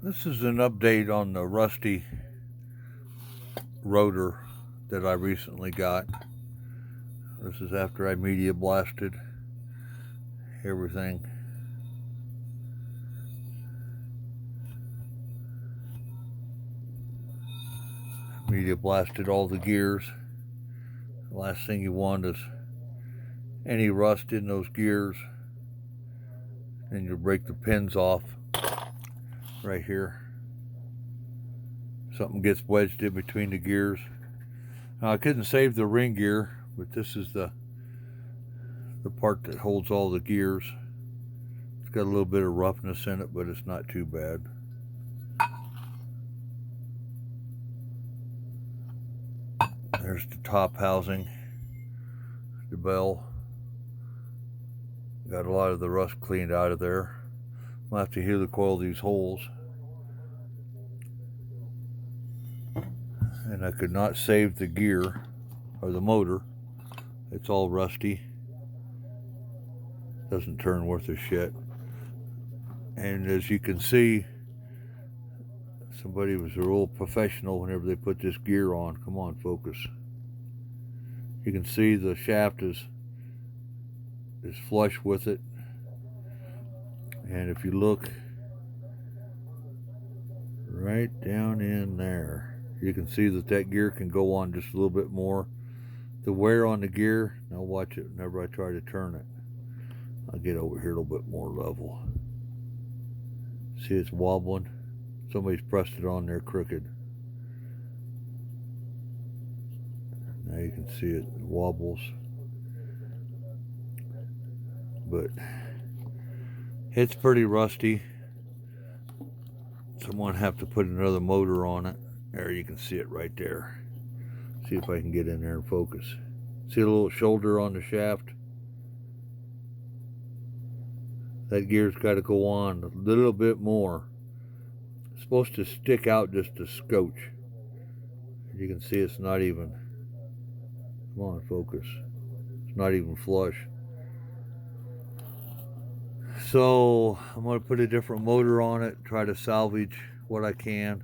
This is an update on the rusty rotor that I recently got. This is after I media blasted everything. Media blasted all the gears. The last thing you want is any rust in those gears, and you'll break the pins off right here. Something gets wedged in between the gears. Now I couldn't save the ring gear, but this is the part that holds all the gears. It's got a little bit of roughness in it, but it's not too bad. There's the top housing, the bell. Got a lot of the rust cleaned out of there. I'll have to helicoil coil these holes. And I could not save the gear or the motor. It's all rusty. Doesn't turn worth a shit. And as you can see, somebody was a real professional whenever they put this gear on. Come on, focus. You can see the shaft is flush with it. And if you look right down in there, you can see that gear can go on just a little bit more. The wear on the gear, now watch it whenever I try to turn it. I'll get over here a little bit more level. See, it's wobbling. Somebody's pressed it on there crooked. Now you can see it wobbles. But it's pretty rusty. Someone have to put another motor on it. There, you can see it right there. See if I can get in there and focus. See the little shoulder on the shaft? That gear's got to go on a little bit more. It's supposed to stick out just a scotch. You can see it's not even. Come on, focus. It's not even flush. So I'm going to put a different motor on it, try to salvage what I can.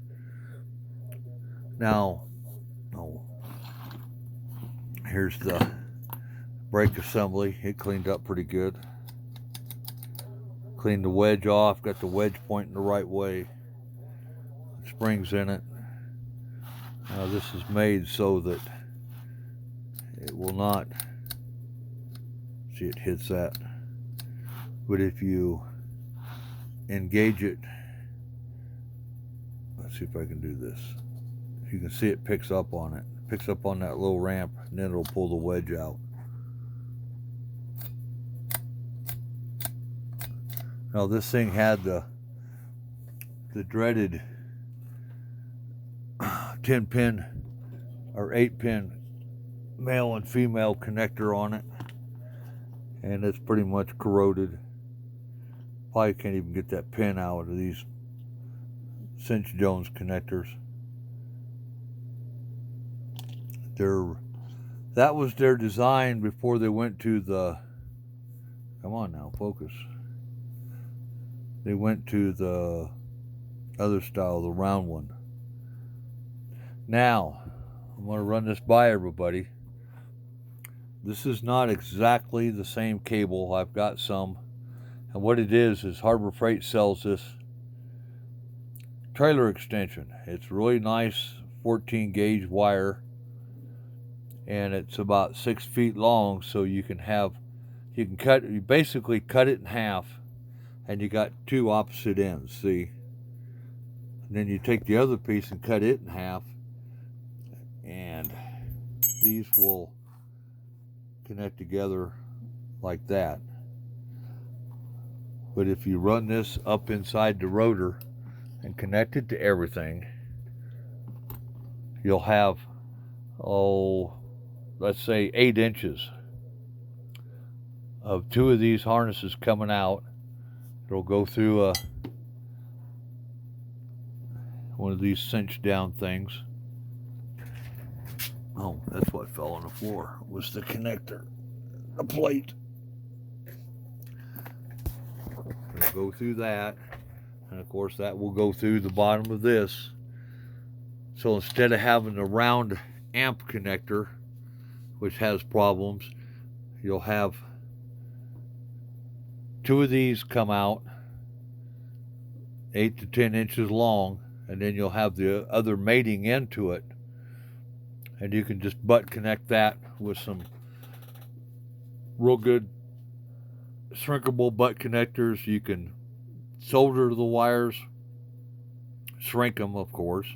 Now, here's the brake assembly. It cleaned up pretty good. Cleaned the wedge off, got the wedge pointing the right way. Springs in it. Now this is made so that it will not, see, it hits that. But if you engage it, let's see if I can do this. You can see it picks up on it. It picks up on that little ramp, and then it'll pull the wedge out. Now this thing had the dreaded 10-pin or 8-pin male and female connector on it, and it's pretty much corroded. Probably can't even get that pin out of these Cinch Jones connectors. That was their design before they went to the, come on now, focus. They went to the other style, the round one. Now, I'm going to run this by everybody. This is not exactly the same cable. I've got some. And what it is Harbor Freight sells this trailer extension. It's really nice 14 gauge wire. And it's about 6 feet long, so you basically cut it in half, and you got two opposite ends, see? And then you take the other piece and cut it in half, and these will connect together like that. But if you run this up inside the rotor and connect it to everything, you'll have, let's say 8 inches of two of these harnesses coming out. It'll go through one of these cinch down things. Oh, that's what fell on the floor, was the connector, the plate. It'll go through that. And of course that will go through the bottom of this. So instead of having the round amp connector, which has problems, you'll have two of these come out 8 to 10 inches long, and then you'll have the other mating into it, and you can just butt connect that with some real good shrinkable butt connectors. You can solder the wires, shrink them of course,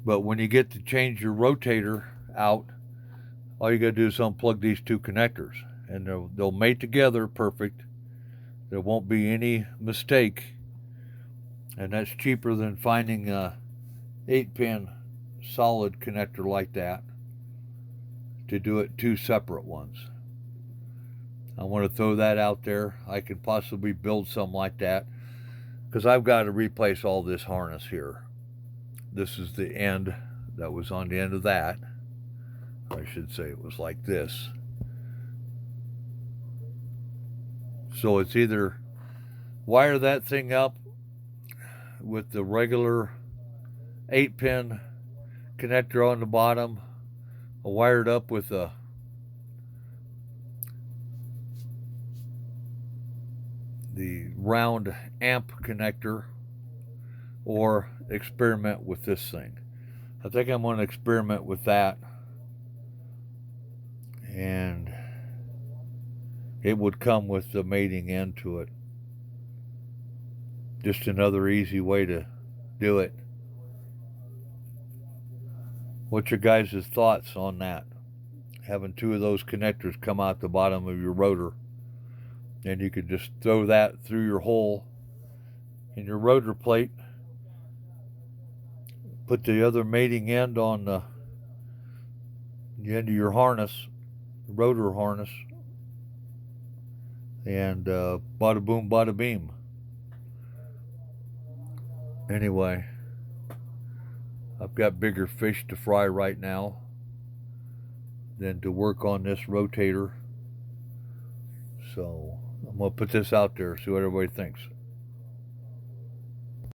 but when you get to change your rotator out, all you gotta do is unplug these two connectors, and they'll mate together perfect. There won't be any mistake, and that's cheaper than finding a 8-pin solid connector like that to do it two separate ones. I want to throw that out there. I could possibly build something like that, because I've got to replace all this harness here. This is the end that was on the end of that. I should say it was like this. So it's either wire that thing up with the regular 8-pin connector on the bottom, or wire it up with the round amp connector, or experiment with this thing. I think I'm going to experiment with that, and it would come with the mating end to it. Just another easy way to do it. What's your guys' thoughts on that? Having two of those connectors come out the bottom of your rotor, and you could just throw that through your hole in your rotor plate, put the other mating end on the end of your harness, rotor harness, and bada boom, bada beam. Anyway, I've got bigger fish to fry right now than to work on this rotator. So I'm going to put this out there, see what everybody thinks.